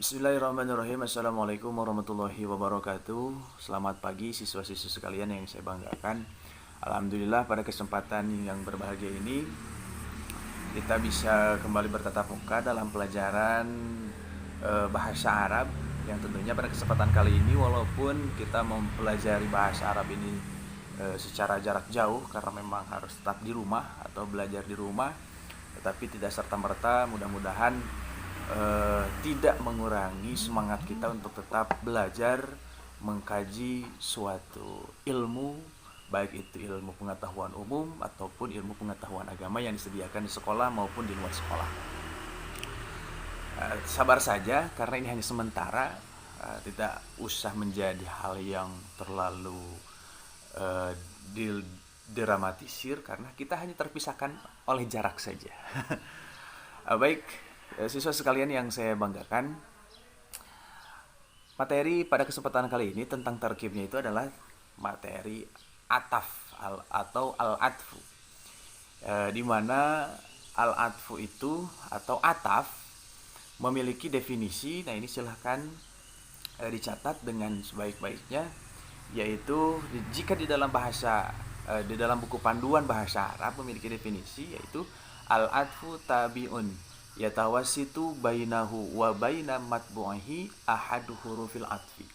Bismillahirrahmanirrahim. Assalamualaikum warahmatullahi wabarakatuh. Selamat pagi siswa-siswi sekalian yang saya banggakan. Alhamdulillah pada kesempatan yang berbahagia ini kita bisa kembali bertatap muka dalam pelajaran bahasa Arab, yang tentunya pada kesempatan kali ini walaupun kita mempelajari bahasa Arab ini secara jarak jauh karena memang harus tetap di rumah atau belajar di rumah, tetapi tidak serta-merta mudah-mudahan tidak mengurangi semangat kita untuk tetap belajar mengkaji suatu ilmu, baik itu ilmu pengetahuan umum ataupun ilmu pengetahuan agama yang disediakan di sekolah maupun di luar sekolah. Sabar saja karena ini hanya sementara, tidak usah menjadi hal yang terlalu didramatisir karena kita hanya terpisahkan oleh jarak saja. Baik, siswa sekalian yang saya banggakan, materi pada kesempatan kali ini tentang tarkibnya itu adalah materi ataf atau al-atfu, di mana al-atfu itu atau ataf memiliki definisi. Nah, ini silahkan dicatat dengan sebaik-baiknya, yaitu jika di dalam bahasa di dalam buku panduan bahasa Arab memiliki definisi, yaitu al-atfu tabi'un yatawasitu bainahu wa baina matbu'ihi ahadu hurufil atfi.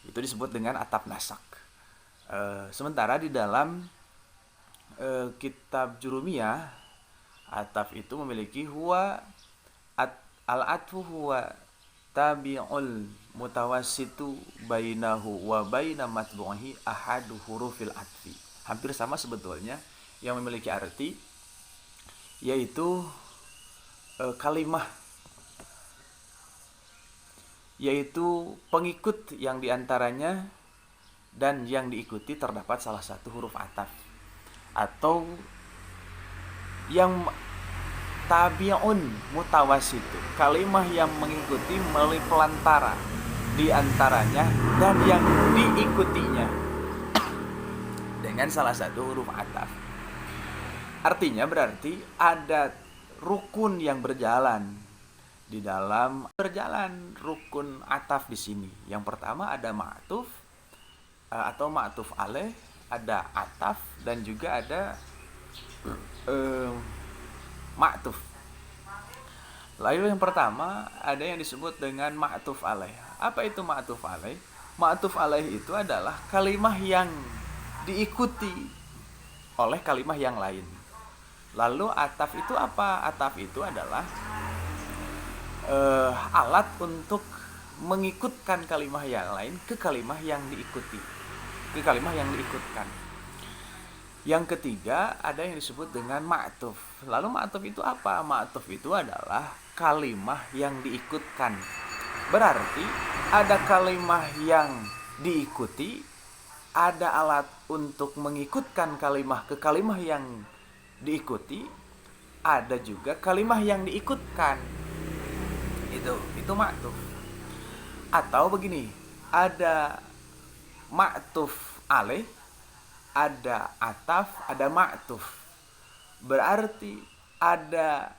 Itu disebut dengan ataf nasak. Sementara di dalam kitab Jurumiyah, ataf itu memiliki huwa al-atfu huwa tabi'ul mutawassitu bainahu wa baina matbu'ihi ahadu hurufil atfi. Hampir sama sebetulnya, yang memiliki arti yaitu kalimah, yaitu pengikut yang diantaranya dan yang diikuti terdapat salah satu huruf ataf, atau yang tabi'un mutawasitu, kalimah yang mengikuti melalui pelantara di antaranya dan yang diikutinya dengan salah satu huruf ataf. Artinya berarti ada rukun yang berjalan di dalam rukun ataf di sini. Yang pertama ada ma'tuf atau ma'tuf alaih, ada ataf, dan juga ada ma'tuf. Lalu yang pertama ada yang disebut dengan ma'tuf alaih. Apa itu ma'tuf alaih? Ma'tuf alaih itu adalah kalimah yang diikuti oleh kalimah yang lain. Lalu ataf itu apa? Ataf itu adalah alat untuk mengikutkan kalimah yang lain ke kalimah yang diikuti, ke kalimah yang diikutkan. Yang ketiga ada yang disebut dengan ma'tuf. Lalu ma'tuf itu apa? Ma'tuf itu adalah kalimah yang diikutkan. Berarti ada kalimah yang diikuti, ada alat untuk mengikutkan kalimah ke kalimah yang diikuti, ada juga kalimah yang diikutkan. Itu ma'tuf. Atau begini, ada ma'tuf alaih, ada ataf, ada ma'tuf. Berarti ada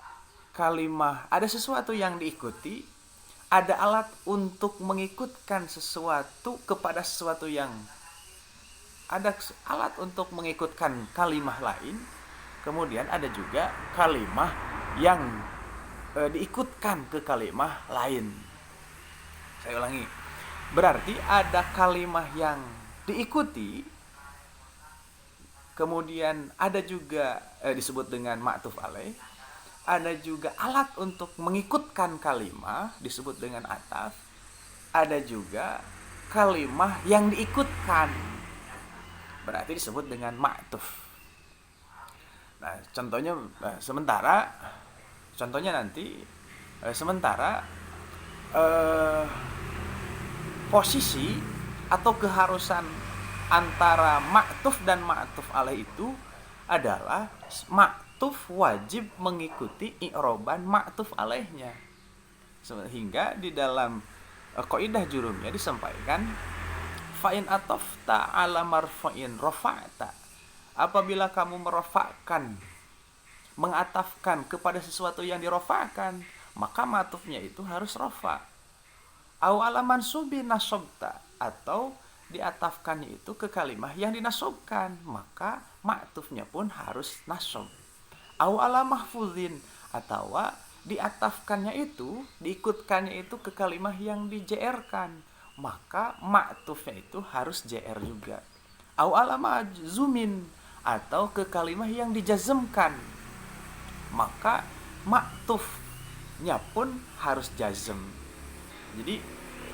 kalimah, ada sesuatu yang diikuti, ada alat untuk mengikutkan sesuatu kepada sesuatu yang, ada alat untuk mengikutkan kalimah lain. Kemudian ada juga kalimah yang diikutkan ke kalimah lain. Saya ulangi. Berarti ada kalimah yang diikuti, kemudian ada juga disebut dengan ma'tuf alaih, ada juga alat untuk mengikutkan kalimah disebut dengan ataf, ada juga kalimah yang diikutkan, berarti disebut dengan ma'tuf. Nah, contohnya nanti sementara posisi atau keharusan antara ma'tuf dan ma'tuf alaih itu adalah ma'tuf wajib mengikuti i'roban ma'tuf alaihnya. Sehingga di dalam kaidah jurumnya disampaikan fa'in atafta ala marfa'in rafa'ta. Apabila kamu merofakkan, mengatafkan kepada sesuatu yang dirofakkan, maka matufnya itu harus rofa. Au ala mansubi nasobta, atau diatafkannya itu ke kalimah yang dinasobkan, maka ma'tufnya pun harus nasob. Au ala mahfuzin, atau diatafkannya itu, diikutkannya itu ke kalimah yang di-JR-kan, maka ma'tufnya itu harus JR juga. Au ala majzumin, atau ke kalimah yang dijazmkan, maka ma'tufnya pun harus jazm. Jadi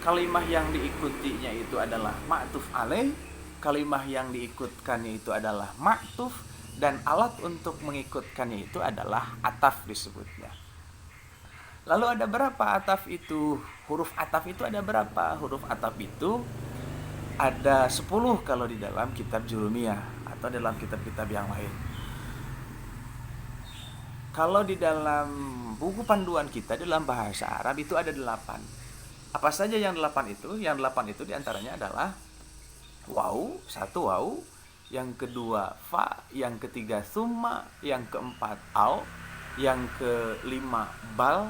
kalimah yang diikutinya itu adalah ma'tuf alaih, kalimah yang diikutkannya itu adalah ma'tuf, dan alat untuk mengikutkannya itu adalah ataf disebutnya. Lalu ada berapa ataf itu? Huruf ataf itu ada berapa? Huruf ataf itu ada 10 kalau di dalam kitab Jurumiyah atau dalam kitab-kitab yang lain. Kalau di dalam buku panduan kita dalam bahasa Arab itu ada 8. Apa saja yang 8 itu? Yang 8 itu diantaranya adalah waw, 1 waw, yang kedua fa, yang ketiga summa, yang keempat au, yang kelima bal,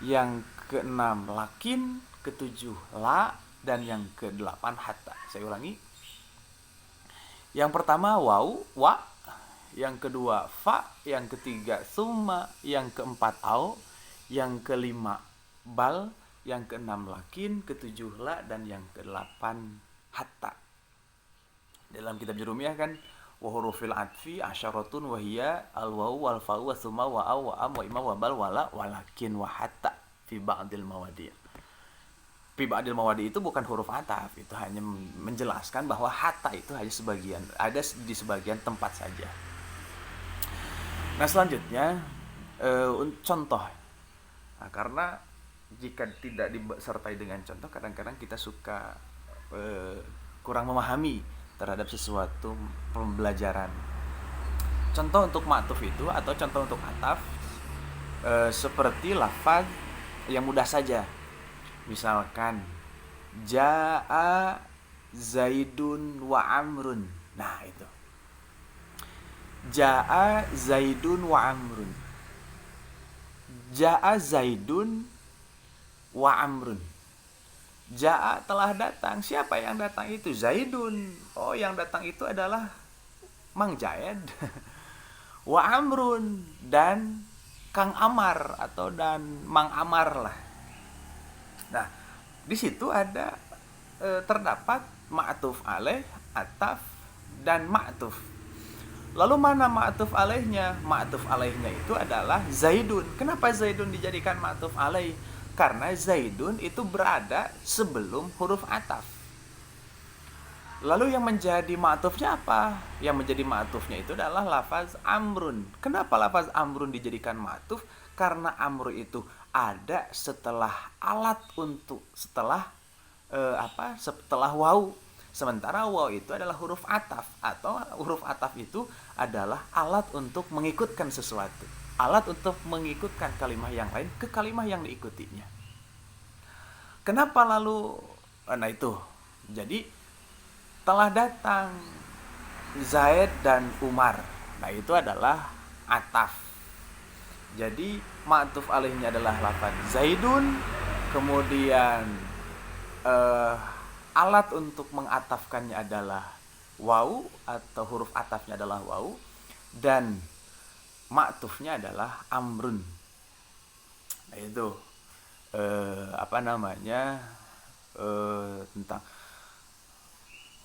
yang keenam lakin, ketujuh la, dan yang ke-8 hatta. Saya ulangi. Yang pertama waw, wa, yang kedua fa, yang ketiga summa, yang keempat au, yang kelima bal, yang keenam lakin, ketujuh la, dan yang ke-8 hatta. Dalam kitab Jurumiyah kan wa hurufil atfi asyaratun wa hiya al-waw wal fa'u wa summa wa aw wa am wa ima wa bal wa la walakin wa hatta fi ba'dil mawadi'. Fi ba'dil mawadi' itu bukan huruf ataf, itu hanya menjelaskan bahwa hatta itu hanya sebagian, ada di sebagian tempat saja. Nah, selanjutnya contoh. Nah, karena jika tidak disertai dengan contoh, kadang-kadang kita suka kurang memahami terhadap sesuatu pembelajaran. Contoh untuk ma'tuf itu atau contoh untuk ataf seperti lafaz yang mudah saja. Misalkan Ja'a Zaidun wa Amrun. Nah, itu. Ja'a Zaidun wa Amrun. Ja'a Zaidun wa Amrun. Ja'a telah datang. Siapa yang datang itu? Zaidun. Oh, yang datang itu adalah Mang Jaed. Wa Amrun, dan Kang Amar atau dan Mang Amar lah. Nah, di situ ada terdapat ma'tuf alaih, ataf, dan ma'tuf. Lalu mana ma'tuf alaihnya? Ma'tuf alaihnya itu adalah Zaidun. Kenapa Zaidun dijadikan ma'tuf alaih? Karena Zaidun itu berada sebelum huruf ataf. Lalu yang menjadi ma'tufnya apa? Yang menjadi ma'tufnya itu adalah lafaz Amrun. Kenapa lafaz Amrun dijadikan ma'tuf? Karena Amr itu ada setelah alat untuk setelah setelah waw. Sementara waw itu adalah huruf ataf, atau huruf ataf itu adalah alat untuk mengikutkan sesuatu. Alat untuk mengikutkan kalimah yang lain ke kalimah yang diikutinya. Kenapa lalu? Nah, itu. Jadi telah datang Zaid dan Umar. Nah, itu adalah ataf. Jadi ma'tuf alaihnya adalah lafaz Zaidun, kemudian alat untuk mengatafkannya adalah waw atau huruf atafnya adalah waw, dan ma'tufnya adalah Amrun. Nah, itu tentang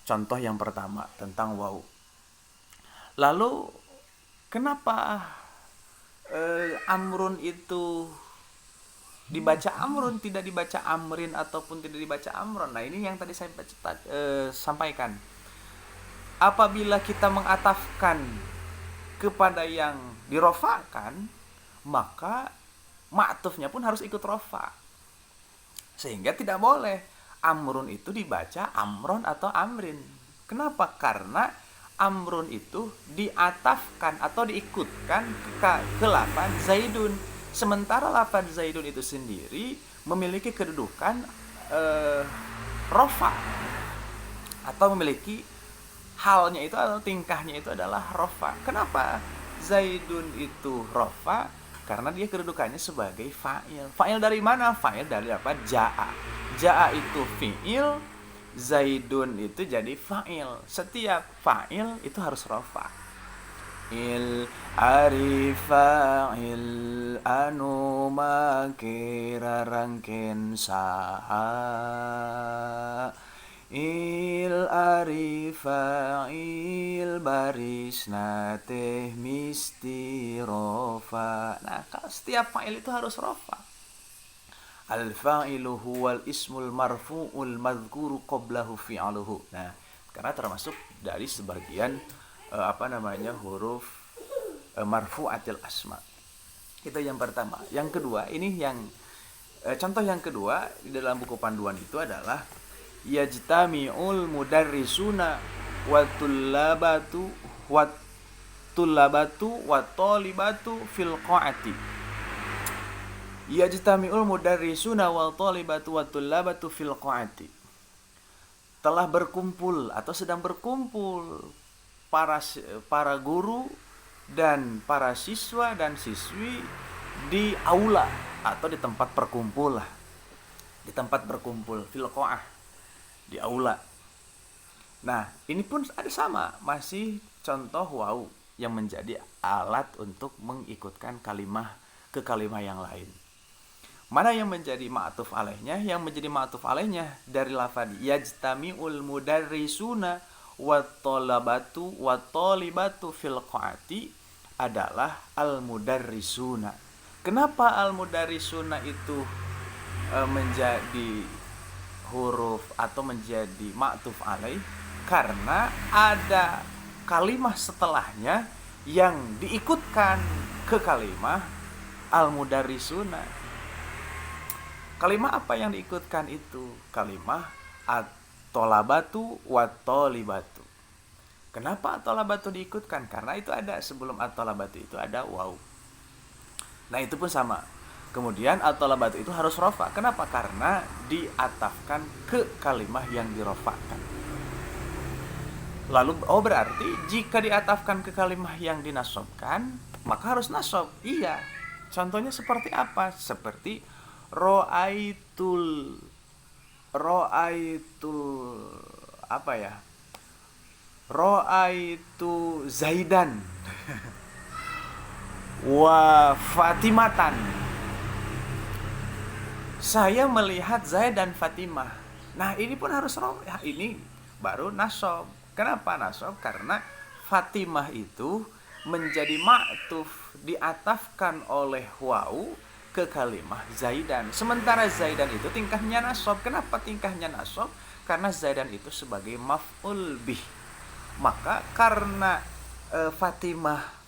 contoh yang pertama tentang waw. Lalu kenapa Amrun itu dibaca Amrun, tidak dibaca Amrin ataupun tidak dibaca Amron? Nah, ini yang tadi saya sampaikan. Apabila kita mengatafkan kepada yang dirofakan, maka ma'tufnya pun harus ikut rofa. Sehingga tidak boleh Amrun itu dibaca Amron atau Amrin. Kenapa? Karena Amrun itu diatafkan atau diikutkan ke lafaz Zaidun. Sementara lafaz Zaidun itu sendiri memiliki kedudukan rofa, atau memiliki halnya itu atau tingkahnya itu adalah rofa. Kenapa Zaidun itu rofa? Karena dia kedudukannya sebagai fa'il. Fa'il dari mana? Fa'il dari apa? Ja'a. Ja'a itu fi'il, Zaidun itu jadi fa'il. Setiap fa'il itu harus rafa. Arifa'il anu makira rangken saha arifa'il baris nateh misti rofa. Nah, setiap fa'il itu harus rofa. Al-fa'ilu huwal ismul marfu'ul madhkuru qablahu fi'aluhu. Nah, karena termasuk dari sebagian huruf marfu'atil asma. Itu yang pertama. Yang kedua, ini yang contoh yang kedua di dalam buku panduan itu adalah yajtami'ul mudarrisuna wa tullabatu wa talibatu fil qa'ati. Yajtami'ul mudarrisuna wa talibatu wa tullabatu fil qa'ati. Telah berkumpul atau sedang berkumpul para guru dan para siswa dan siswi di aula atau di tempat berkumpul fil qa'ah, di aula. Nah, ini pun ada sama, masih contoh waw yang menjadi alat untuk mengikutkan kalimah ke kalimah yang lain. Mana yang menjadi ma'tuf alaihnya? Yang menjadi ma'tuf alaihnya dari lafaz yajtami'ul mudarrisuna wa talibatu fil qa'ati adalah al-mudarrisuna. Kenapa al-mudarrisuna itu menjadi huruf atau menjadi ma'tuf alaih? Karena ada kalimah setelahnya yang diikutkan ke kalimah al-mudarrisuna. Kalimah apa yang diikutkan itu? Kalimah at-tolabatu wa tolibatu. Kenapa at-tolabatu diikutkan? Karena itu ada sebelum at-tolabatu itu ada waw. Nah, itu pun sama. Kemudian at-tolabatu itu harus rofa. Kenapa? Karena diatafkan ke kalimah yang dirofakan. Lalu, berarti jika diatafkan ke kalimah yang dinasobkan, maka harus nasob. Iya. Contohnya seperti apa? Seperti ro'aitul Ro'aitu Zaidan wa Fatimatan. Saya melihat Zaid dan Fatimah. Nah, ini pun harus ini baru nasob. Kenapa nasob? Karena Fatimah itu menjadi ma'tuf, diatafkan oleh waw ke kalimah Zaidan. Sementara Zaidan itu tingkahnya nasob. Kenapa tingkahnya nasob? Karena Zaidan itu sebagai maf'ul bih. Maka karena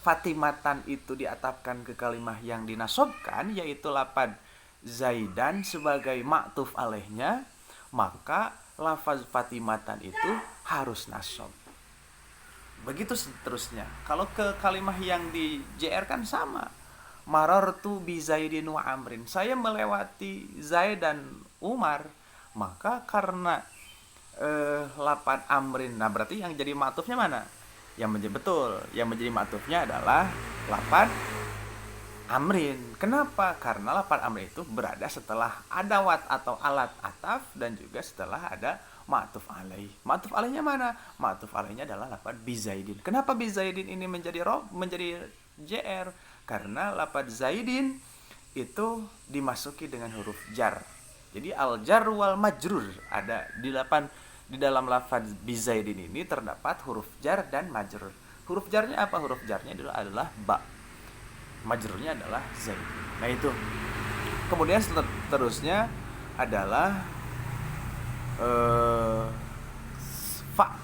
Fatimatan itu diatafkan ke kalimah yang dinasobkan, yaitu lafaz Zaidan sebagai ma'tuf alaihnya, maka lafaz Fatimatan itu harus nasob. Begitu seterusnya. Kalau ke kalimah yang di JR kan sama. Marartu bi Zaidin wa Amrin. Saya melewati Zaid dan Umar. Maka karena lafaz Amrin, nah berarti yang jadi ma'tufnya mana? Yang menjadi ma'tufnya adalah lafaz Amrin. Kenapa? Karena lafaz Amrin itu berada setelah adawat atau alat ataf dan juga setelah ada ma'tuf alaih. Ma'tuf alaihnya mana? Ma'tuf alaihnya adalah lafaz bi Zaidin. Kenapa bi Zaidin ini menjadi JR? Karena lafaz Zaidin itu dimasuki dengan huruf jar. Jadi al-jar wal majrur ada di dalam lafaz bi Zaidin ini terdapat huruf jar dan majrur. Huruf jarnya apa? Huruf jarnya adalah ba. Majrurnya adalah Zaid. Nah, itu. Kemudian seterusnya adalah fa.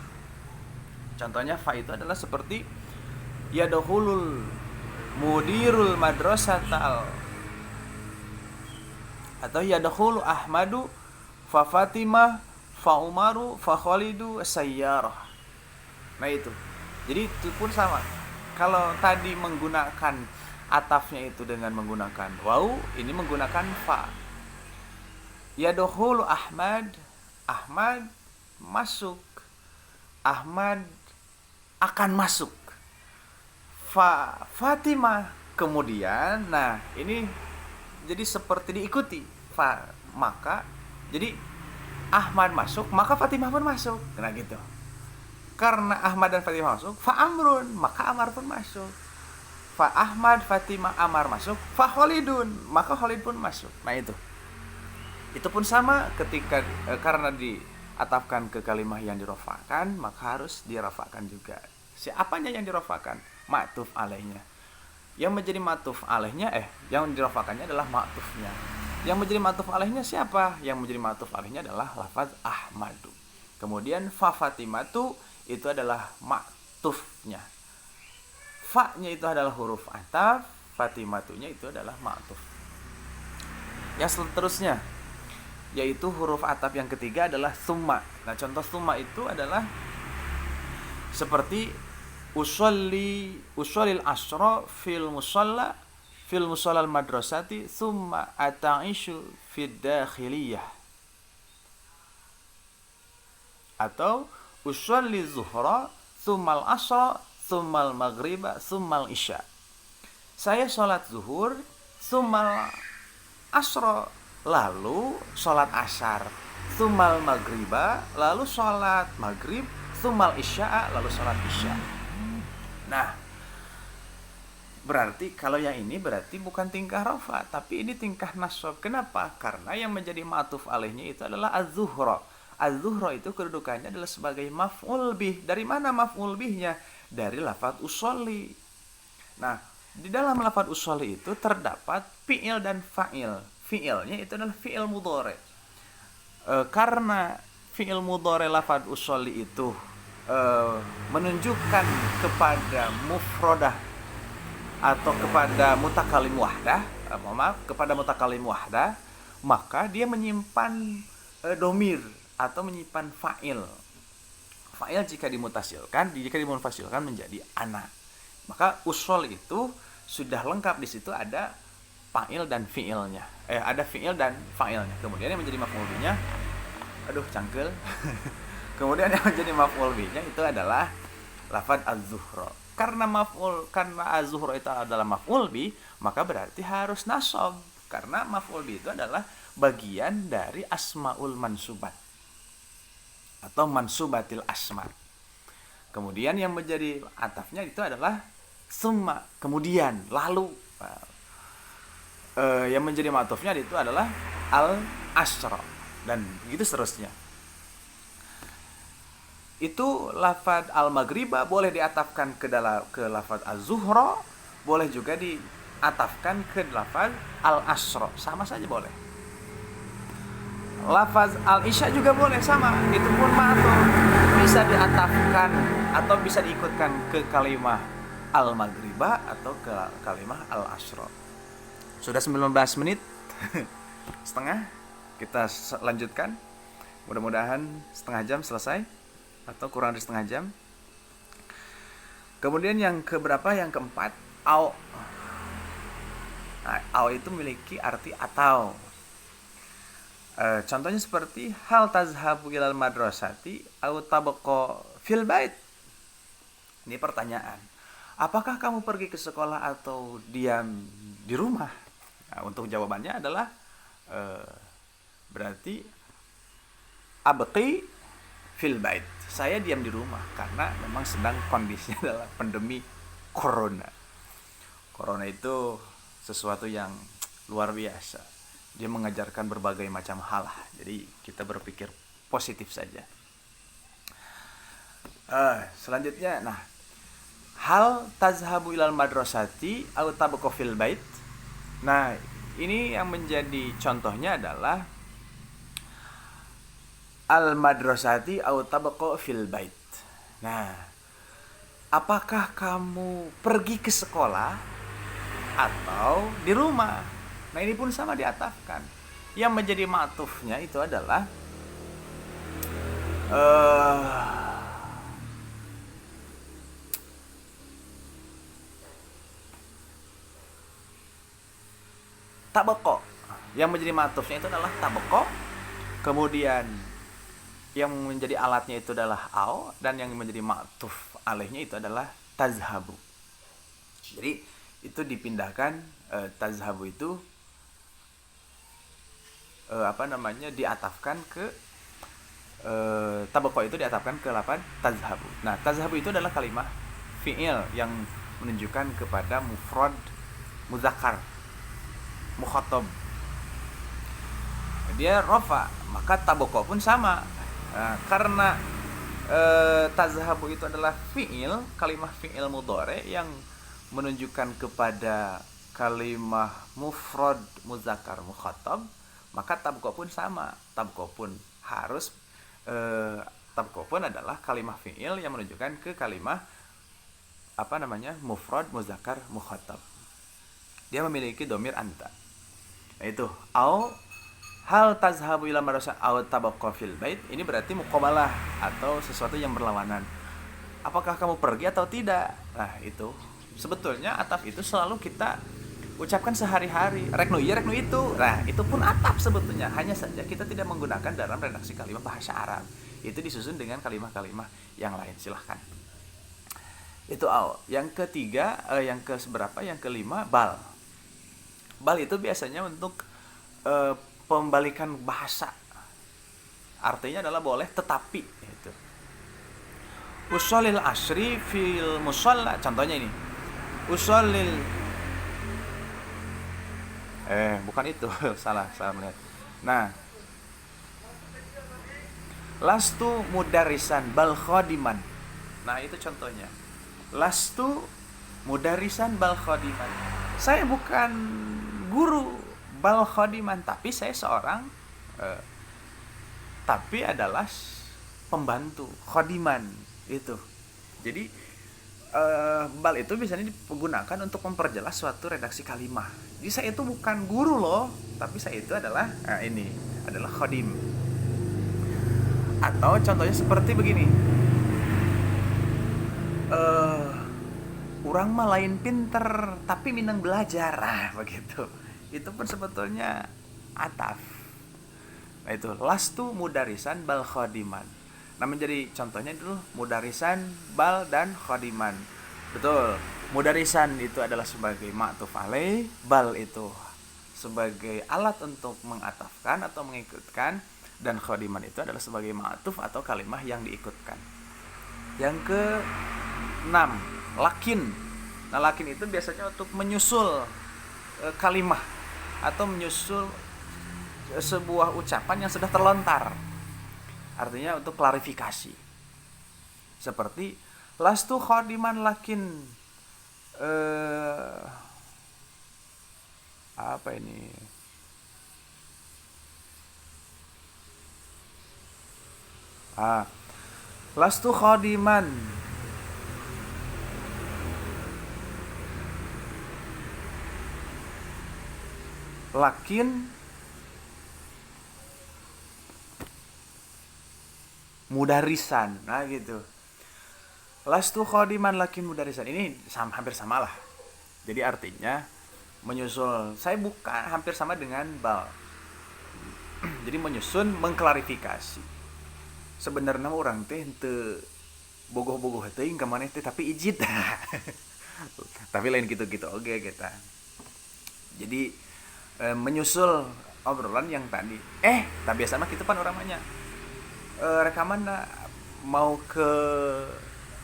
Contohnya fa itu adalah seperti yadkhulul mudirul madrasatal, atau yadkhulu Ahmadu fa Fatimah fa Umaru fa Khalidu sayyarah. Nah, itu. Jadi itu pun sama. Kalau tadi menggunakan atafnya itu dengan menggunakan waw, ini menggunakan fa. Yadkhulu Ahmad masuk. Ahmad akan masuk. Fatimah kemudian, nah ini jadi seperti diikuti fa, maka jadi Ahmad masuk, maka Fatimah pun masuk. Nah gitu. Karena Ahmad dan Fatimah masuk, fa Amrun, maka Amar pun masuk. Fa Ahmad, Fatimah, Amar masuk, fa Khalidun, maka Khalid pun masuk. Nah itu. Itu pun sama ketika karena diatafkan ke kalimah yang dirofakan, maka harus dirafakan juga. Siapanya yang dirofakan? Ma'tuf alaihnya. Yang menjadi ma'tuf alaihnya yang dirofakannya adalah ma'tufnya. Yang menjadi ma'tuf alaihnya siapa? Yang menjadi ma'tuf alaihnya adalah lafaz Ahmadu. Kemudian fa Fatimatu itu adalah ma'tufnya. Fa-nya itu adalah huruf ataf, Fatimatunya itu adalah ma'tuf. Yang seterusnya yaitu huruf ataf yang ketiga adalah summa. Nah, contoh summa itu adalah seperti usallil asra fil musallal madrasati summa ata'ishu fid dakhiliyah. Atau usalli zuhra summal asra summal maghriba summal isya. Saya sholat zuhur summal asra, lalu sholat asar, summal maghriba, lalu sholat maghrib, summal isya, lalu sholat isya. Nah, berarti kalau yang ini berarti bukan tingkah rafa, tapi ini tingkah nasab. Kenapa? Karena yang menjadi ma'tuf alaihnya itu adalah az-zuhra. Az-zuhra itu kedudukannya adalah sebagai maf'ul bih. Dari mana maf'ul bihnya? Dari lafaz usolli. Nah, di dalam lafaz usolli itu terdapat fi'il dan fa'il. Fi'ilnya itu adalah fi'il mudhari. Karena fi'il mudhari lafaz usolli itu menunjukkan kepada mufradah atau kepada mutakalim wahdah, kepada mutakalim wahdah, maka dia menyimpan domir atau menyimpan fa'il. Fa'il jika dimunfasilkan menjadi ana. Maka usul itu sudah lengkap, di situ ada fa'il dan fi'ilnya. Ada fi'il dan fa'ilnya. Kemudian yang menjadi maf'ul bihnya, cangkel. Kemudian yang menjadi maf'ul bihnya itu adalah lafaz az-zuhra. Karena az-zuhra itu adalah maf'ul bih, maka berarti harus nasab. Karena maf'ul bih itu adalah bagian dari asmaul mansubat atau mansubatil asma. Kemudian yang menjadi atafnya itu adalah summa, kemudian, lalu. Yang menjadi ma'tufnya itu adalah al-asra, dan begitu seterusnya. Itu lafaz al-maghriba boleh diatafkan ke lafaz az-zuhra, boleh juga diatafkan ke lafaz al-asra, sama saja boleh. Lafaz al-isya juga boleh, sama, itu pun ma'tuf, bisa diatafkan atau bisa diikutkan ke kalimah al-maghriba atau ke kalimah al-asra. Sudah 19 menit setengah, kita lanjutkan. Mudah-mudahan setengah jam selesai atau kurang dari setengah jam. Kemudian yang keberapa? Yang keempat, au. Nah, au itu memiliki arti atau. Contohnya seperti hal tazhabu ilal madrasati au tabqa fil bait. Ini pertanyaan. Apakah kamu pergi ke sekolah atau diam di rumah? Nah, untuk jawabannya adalah berarti abqi fil bait. Saya diam di rumah karena memang sedang kondisinya adalah pandemi corona. Corona itu sesuatu yang luar biasa. Dia mengajarkan berbagai macam hal. Jadi kita berpikir positif saja. Selanjutnya, hal tazhabu ilal madrasati au tabqa fil bait. Nah, ini yang menjadi contohnya adalah al madrasati au tabqa fil bait. Nah, apakah kamu pergi ke sekolah atau di rumah? Nah, ini pun sama diatafkan. Yang menjadi ma'tufnya itu adalah tabqa. Yang menjadi ma'tufnya itu adalah tabqa. Kemudian yang menjadi alatnya itu adalah au, dan yang menjadi ma'tuf alaihnya itu adalah tazhabu. Jadi itu dipindahkan, tazhabu itu diatafkan ke tabaqo itu diatapkan ke lafaz tazhabu. Nah, tazhabu itu adalah kalimah fi'il yang menunjukkan kepada mufrad muzakkar mukhatab. Dia rafa, maka tabaqo pun sama. Nah, karena tazhabu itu adalah fi'il, kalimah fi'il mudhari yang menunjukkan kepada kalimah mufrad muzakkar mukhatab, maka tabqa pun sama. Tabqa pun harus tabqa pun adalah kalimah fi'il yang menunjukkan ke kalimah mufrad muzakkar mukhatab. Dia memiliki domir anta. Nah, itu au hal tazhabu ila madrasah aw tabaqqa fil bait, ini berarti muqabalah atau sesuatu yang berlawanan. Apakah kamu pergi atau tidak? Nah, itu sebetulnya ataf itu selalu kita ucapkan sehari-hari. Reknu iya, reknu itu. Nah, itu pun ataf sebetulnya. Hanya saja kita tidak menggunakan dalam redaksi kalimat bahasa Arab. Itu disusun dengan kalimah-kalimah yang lain. Silahkan. Itu aw. Yang ketiga, yang ke seberapa? Yang kelima, bal. Bal itu biasanya untuk pembalikan bahasa. Artinya adalah boleh tetapi itu. Usolil asri fil musalla, contohnya ini. Usolil bukan itu. salah melihat. Nah, lastu mudarisan bal khadiman. Nah, itu contohnya. Lastu mudarisan bal khadiman. Saya bukan guru bal khadiman, tapi saya seorang tapi adalah pembantu khadiman itu. Jadi bal itu biasanya digunakan untuk memperjelas suatu redaksi kalimah. Jadi saya itu bukan guru loh, tapi saya itu adalah ini adalah khadim. Atau contohnya seperti begini. Urang mah lain pinter tapi minang belajar. Begitu. Itu pun sebetulnya ataf. Nah, itu lastu mudarisan bal khadiman. Nah, menjadi contohnya dulu mudarisan bal dan khadiman. Betul. Mudarisan itu adalah sebagai ma'tuf alaih, bal itu sebagai alat untuk mengatafkan atau mengikutkan, dan khadiman itu adalah sebagai ma'tuf atau kalimah yang diikutkan. Yang ke-6, lakin. Nah, lakin itu biasanya untuk menyusul kalimah atau menyusul sebuah ucapan yang sudah terlontar. Artinya untuk klarifikasi. Seperti lastu khadiman lakin apa ini? Lastu khadiman lakin mudarisan. Nah, gitu. Lastu khadiman lakin mudarisan. Ini hampir sama lah. Jadi artinya menyusul. Saya bukan, hampir sama dengan bal. Jadi menyusun, mengklarifikasi. Sebenarnya orang teh henteu bogoh-bogoh teuing ka maneh teh tapi ijid. Tapi lain gitu-gitu oge kita. Jadi menyusul obrolan yang tadi. Tak biasa mah kitu pan urang mah nya. Rekaman mau ke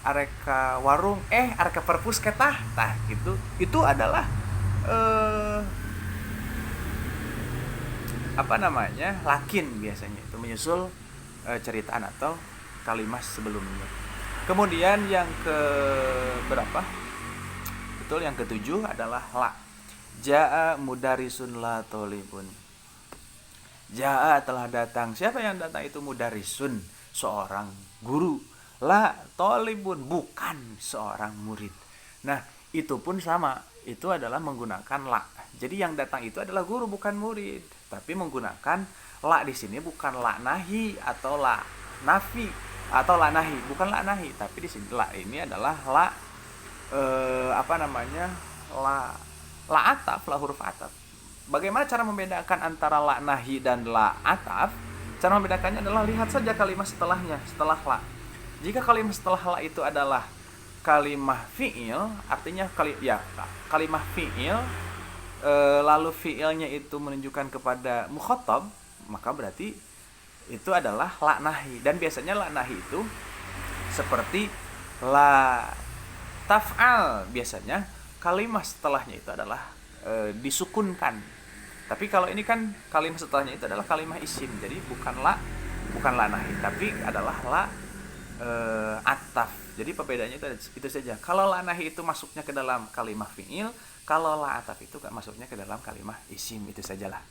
areka warung, areka perpus ketah. Tah gitu. Itu adalah lakin biasanya itu menyusul ceritaan atau kalimat sebelumnya. Kemudian yang ke berapa? Betul, yang ke-7 adalah la. Ja'a mudarisun la tolibun. Ja'a telah datang. Siapa yang datang itu? Mudarisun, seorang guru. La tolibun, bukan seorang murid. Nah, itu pun sama. Itu adalah menggunakan la. Jadi yang datang itu adalah guru, bukan murid. Tapi menggunakan la di sini bukan la nahi atau la nafi atau la nahi, bukan la nahi, tapi di sini la ini adalah la la ataf, la huruf ataf. Bagaimana cara membedakan antara la nahi dan la ataf? Cara membedakannya adalah lihat saja kalimat setelahnya, setelah la. Jika kalimat setelah la itu adalah kalimah fi'il, artinya kalimah fi'il, lalu fi'ilnya itu menunjukkan kepada mukhatab, maka berarti itu adalah la nahi, dan biasanya la nahi itu seperti la taf'al, biasanya kalimat setelahnya itu adalah disukunkan. Tapi kalau ini kan kalimat setelahnya itu adalah kalimat isim, jadi bukan la nahi, tapi adalah la ataf. Jadi perbedaannya itu saja. Kalau la nahi itu masuknya ke dalam kalimat fi'il, kalau la ataf itu masuknya ke dalam kalimat isim, itu sajalah.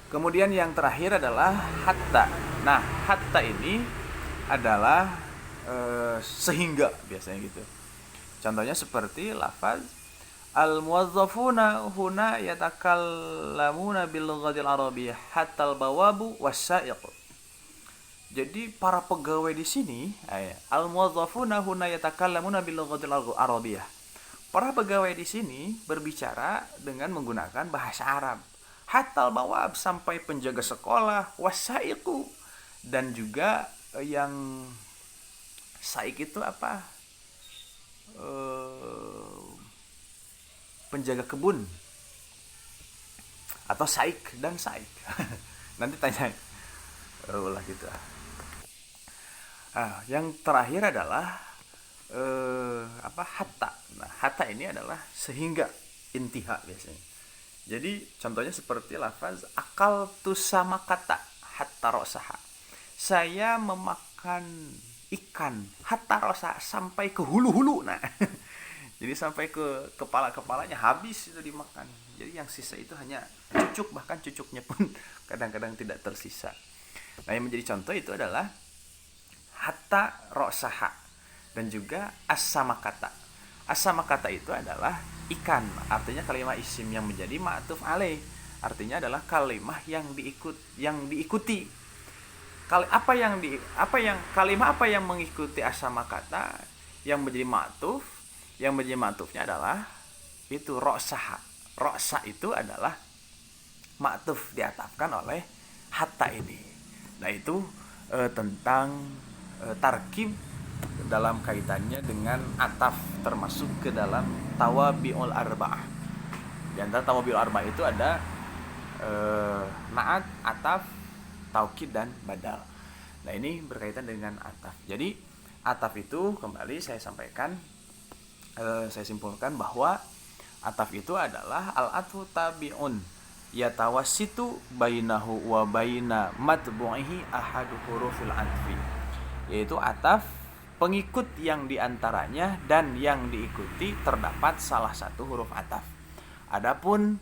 Kemudian yang terakhir adalah hatta. Nah, hatta ini adalah sehingga, biasanya gitu. Contohnya seperti lafaz al-muwazzafuna huna yatakallamuna bil lughatil arabiyyah hatta al-bawabu was-sa'iq. Jadi para pegawai di sini, al-muwazzafuna huna yatakallamuna bil lughatil arabiyyah. Para pegawai di sini berbicara dengan menggunakan bahasa Arab. Hatta al-bawab, sampai penjaga sekolah, was-sa'iqu, dan juga yang saik itu apa? Penjaga kebun atau saik dan saik. Nanti tanya ulah gitu. Yang terakhir adalah hatta. Nah, hatta ini adalah sehingga, intiha biasanya. Jadi contohnya seperti lafaz akal tu sama kata hatta rosaha. Saya memakan ikan hatta rosa, sampai ke hulu-hulu. Nah, jadi sampai ke kepala-kepalanya habis itu dimakan. Jadi yang sisa itu hanya cucuk, bahkan cucuknya pun kadang-kadang tidak tersisa. Nah, yang menjadi contoh itu adalah hatta rosaha dan juga as-samakata. As-samakata itu adalah ikan, artinya kalimat isim yang menjadi ma'tuf alaih, artinya adalah kalimat yang diikuti. Kalimat apa yang mengikuti as-samakata yang menjadi ma'tuf? Yang menjadi ma'tufnya adalah itu ro'saha. Ro'sa itu adalah ma'tuf, diatafkan oleh hatta ini. Nah, itu tentang tarkib dalam kaitannya dengan ataf, termasuk ke dalam tawabi'ul arba'ah. Di antara tawabi'ul arba'ah itu ada na'at, ataf, taukid, dan badal. Nah, ini berkaitan dengan ataf. Jadi ataf itu kembali saya sampaikan, saya simpulkan bahwa ataf itu adalah al-atfu tabi'un yatawassitu bainahu wa baina matbu'ihi ahadu hurufil atfi, yaitu ataf pengikut yang diantaranya dan yang diikuti terdapat salah satu huruf ataf. Adapun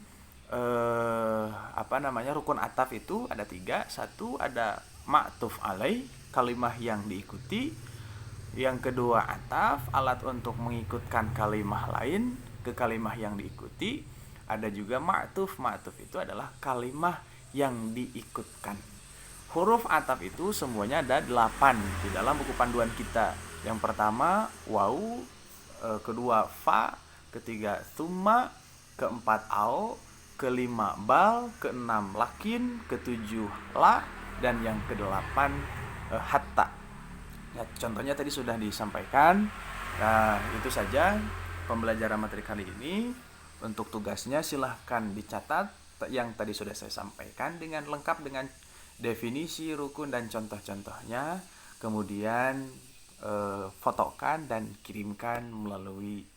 rukun ataf itu ada 3. Satu, ada ma'tuf alaih, kalimah yang diikuti. Yang kedua, ataf, alat untuk mengikutkan kalimah lain ke kalimah yang diikuti. Ada juga ma'tuf. Ma'tuf itu adalah kalimah yang diikutkan. Huruf ataf itu semuanya ada 8 di dalam buku panduan kita. Yang pertama waw, kedua fa, ketiga tsumma, keempat au, kelima bal, keenam lakin, ketujuh la, dan yang kedelapan hatta. Ya, contohnya tadi sudah disampaikan. Nah, itu saja pembelajaran materi kali ini. Untuk tugasnya silahkan dicatat yang tadi sudah saya sampaikan dengan lengkap dengan definisi rukun dan contoh-contohnya. Kemudian fotokan dan kirimkan melalui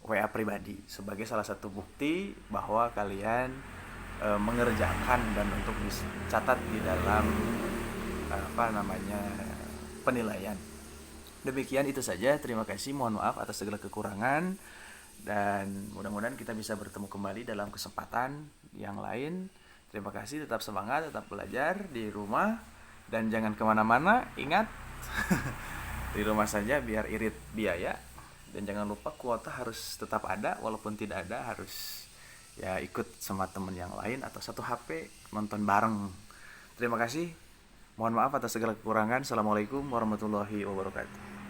WA pribadi sebagai salah satu bukti bahwa kalian mengerjakan dan untuk dicatat di dalam penilaian. Demikian itu saja. Terima kasih. Mohon maaf atas segala kekurangan dan mudah-mudahan kita bisa bertemu kembali dalam kesempatan yang lain. Terima kasih. Tetap semangat, tetap belajar di rumah dan jangan kemana-mana. Ingat di rumah saja biar irit biaya. Dan jangan lupa kuota harus tetap ada, walaupun tidak ada harus ya ikut sama teman yang lain atau satu HP nonton bareng. Terima kasih. Mohon maaf atas segala kekurangan. Assalamualaikum warahmatullahi wabarakatuh.